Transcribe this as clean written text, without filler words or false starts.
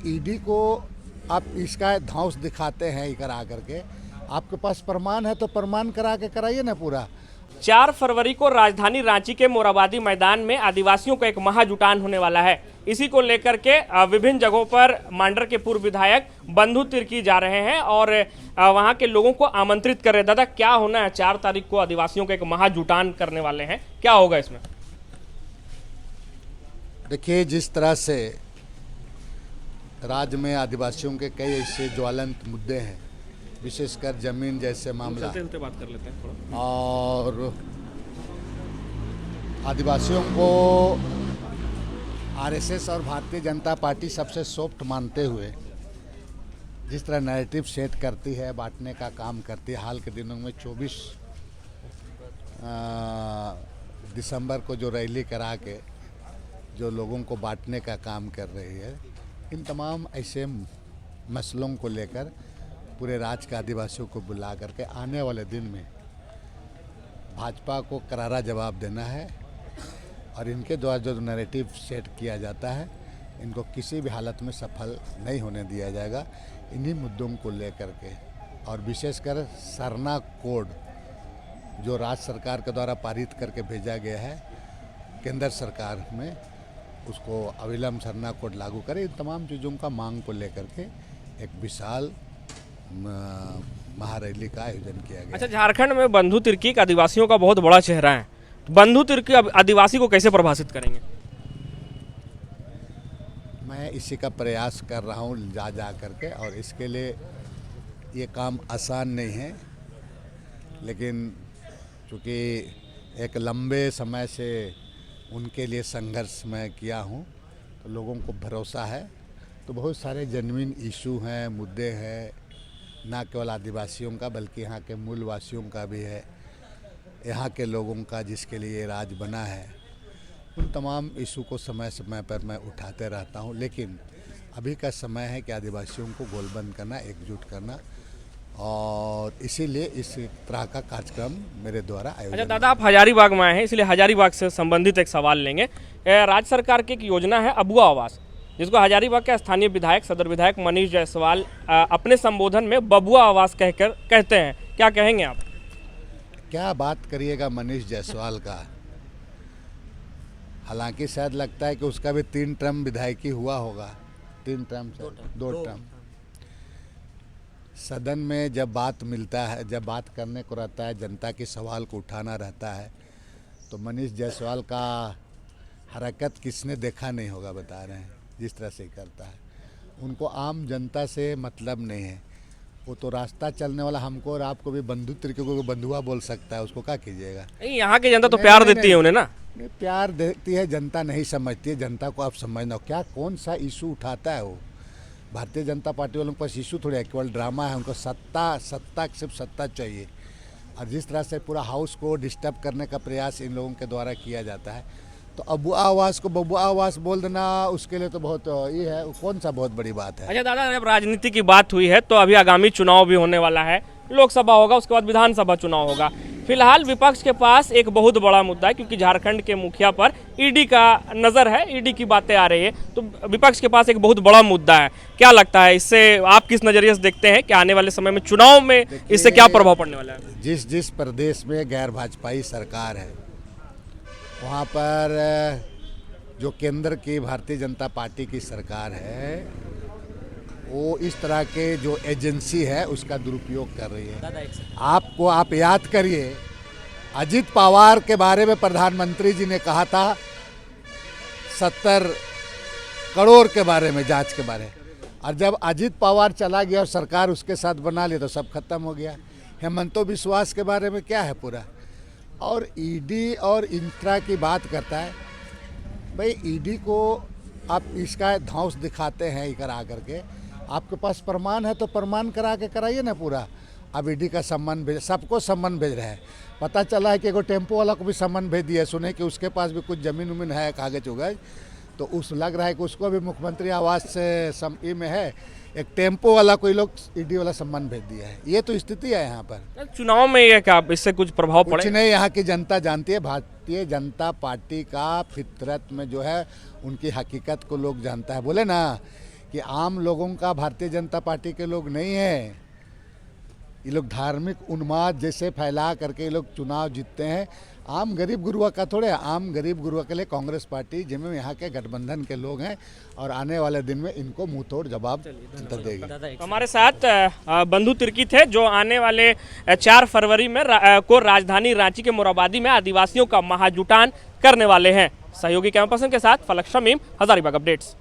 ED को आप इसका ध्वंस दिखाते हैं इकर आकर के, आपके पास प्रमाण है तो प्रमाण करा के कराइए ना पूरा। 4 फरवरी को राजधानी रांची के मोराबादी मैदान में आदिवासियों का एक महाजुटान होने वाला है। इसी को लेकर के विभिन्न जगहों पर मांडर के पूर्व विधायक बंधु तिर्की जा रहे हैं और वहां के लोगों को आमंत्रित कर रहे हैं। दादा, क्या होना है? 4 तारीख को आदिवासियों का एक महाजुटान करने वाले हैं, क्या होगा इसमें? देखिए, जिस तरह से राज्य में आदिवासियों के कई ऐसे ज्वलंत मुद्दे हैं, विशेषकर जमीन जैसे मामला, चलते बात कर लेते हैं थोड़ा। और आदिवासियों को आरएसएस और भारतीय जनता पार्टी सबसे सॉफ्ट मानते हुए जिस तरह नैरेटिव सेट करती है, बांटने का काम करती है। हाल के दिनों में 24 दिसंबर को जो रैली करा के जो लोगों को बांटने का काम कर रही है, इन तमाम ऐसे मसलों को लेकर पूरे राज्य के आदिवासियों को बुला करके आने वाले दिन में भाजपा को करारा जवाब देना है और इनके द्वारा जो नैरेटिव सेट किया जाता है, इनको किसी भी हालत में सफल नहीं होने दिया जाएगा। इन्हीं मुद्दों को लेकर के, और विशेषकर सरना कोड जो राज्य सरकार के द्वारा पारित करके भेजा गया है केंद्र सरकार में, उसको अविलंब सरना कोड लागू करें। इन तमाम चीज़ों का मांग को लेकर के एक विशाल महारैली का आयोजन किया गया। अच्छा, झारखंड में बंधु तिर्की आदिवासियों का बहुत बड़ा चेहरा है, तो बंधु तिर्की आदिवासी को कैसे प्रभावित करेंगे? मैं इसी का प्रयास कर रहा हूँ जा करके, और इसके लिए ये काम आसान नहीं है, लेकिन चूँकि एक लंबे समय से उनके लिए संघर्ष मैं किया हूँ, तो लोगों को भरोसा है। तो बहुत सारे जेन्युइन इशू हैं, मुद्दे हैं, ना केवल आदिवासियों का बल्कि यहाँ के मूलवासियों का भी है, यहाँ के लोगों का जिसके लिए राज्य बना है। उन तमाम इशू को समय समय पर मैं उठाते रहता हूँ, लेकिन अभी का समय है कि आदिवासियों को गोलबंद करना, एकजुट करना, और इसीलिए इस तरह का कार्यक्रम मेरे द्वारा आयोजन। अच्छा दादा, आप हजारीबाग में आए हैं, इसलिए हजारीबाग से संबंधित एक सवाल लेंगे। राज्य सरकार की एक योजना है अबुआ आवास, जिसको हजारीबाग के स्थानीय विधायक सदर विधायक मनीष जायसवाल अपने संबोधन में बबुआ आवास कहकर कहते हैं, क्या कहेंगे आप? क्या बात करिएगा मनीष जायसवाल का। हालांकि शायद लगता है कि उसका भी 3 टर्म विधायकी हुआ होगा, 3 टर्म से 2 टर्म। सदन में जब बात मिलता है, जब बात करने को रहता है, जनता के सवाल को उठाना रहता है, तो मनीष जायसवाल का हरकत किसने देखा नहीं होगा, बता रहे हैं जिस तरह से करता है। उनको आम जनता से मतलब नहीं है, वो तो रास्ता चलने वाला हमको और आपको भी बंधु तिर्की को बंधुआ बोल सकता है, उसको क्या कीजिएगा? यहाँ की जनता तो प्यार देती है उन्हें ना। नहीं, प्यार देती है जनता, नहीं समझती है जनता को। आप समझना, क्या कौन सा इशू उठाता है वो? भारतीय जनता पार्टी वालों के पास इशू थोड़ी है, केवल ड्रामा है। उनको सत्ता सिर्फ सत्ता चाहिए, और जिस तरह से पूरा हाउस को डिस्टर्ब करने का प्रयास इन लोगों के द्वारा किया जाता है, तो अबुआ आवास को बबुआ आवास बोल देना, उसके लिए तो बहुत ये है, कौन सा बहुत बड़ी बात है। अच्छा दादा, जब राजनीति की बात हुई है तो अभी आगामी चुनाव भी होने वाला है, लोकसभा होगा, उसके बाद विधानसभा चुनाव होगा। फिलहाल विपक्ष के पास एक बहुत बड़ा मुद्दा है, क्योंकि झारखंड के मुखिया पर ईडी का नज़र है, ईडी की बातें आ रही है, तो विपक्ष के पास एक बहुत बड़ा मुद्दा है। क्या लगता है, इससे आप किस नज़रिए से देखते हैं कि आने वाले समय में चुनाव में इससे क्या प्रभाव पड़ने वाला है? जिस प्रदेश में गैर भाजपाई सरकार है, वहाँ पर जो केंद्र की भारतीय जनता पार्टी की सरकार है, वो इस तरह के जो एजेंसी है उसका दुरुपयोग कर रही है। आप याद करिए, अजित पवार के बारे में प्रधानमंत्री जी ने कहा था 70 करोड़ के बारे में, जांच के बारे, और जब अजित पवार चला गया और सरकार उसके साथ बना ली तो सब खत्म हो गया। हेमंतो विश्वास के बारे में क्या है पूरा, और ईडी और इंफ्रा की बात करता है। भाई, ईडी को आप इसका ध्वंस दिखाते हैं इकर आकर के, आपके पास प्रमाण है तो प्रमाण करा के कराइए ना पूरा। अब ईडी का सम्मान भेज, सबको सम्मान भेज रहे हैं। पता चला है कि एगो टेम्पो वाला को भी सम्मान भेज दिया, सुने कि उसके पास भी कुछ जमीन उमीन है, कागज उगज, तो उस लग रहा है कि उसको भी मुख्यमंत्री आवास से में है, एक टेम्पो वाला कोई लोग ईडी वाला सम्मान भेज दिया है। ये तो स्थिति है यहाँ पर। चुनाव में ये क्या इससे कुछ प्रभाव कुछ पड़े? नहीं, यहाँ की जनता जानती है। भारतीय जनता पार्टी का फितरत में जो है, उनकी हकीकत को लोग जानता है। बोले ना कि आम लोगों का भारतीय जनता पार्टी के लोग नहीं हैं। ये लोग धार्मिक उन्माद जैसे फैला करके ये लोग चुनाव जीतते हैं। आम गरीब गुरुआ का थोड़े, आम गरीब गुरुआ के लिए कांग्रेस पार्टी जिनमें यहाँ के गठबंधन के लोग हैं और आने वाले दिन में इनको मुंह तोड़ जवाब देगी। हमारे साथ बंधु तिर्की थे जो आने वाले 4 फरवरी में को राजधानी रांची के मोरहाबादी में आदिवासियों का महाजुटान करने वाले हैं। सहयोगी कैमरा पर्सन के साथ फलक शमीम, हजारीबाग अपडेट्स।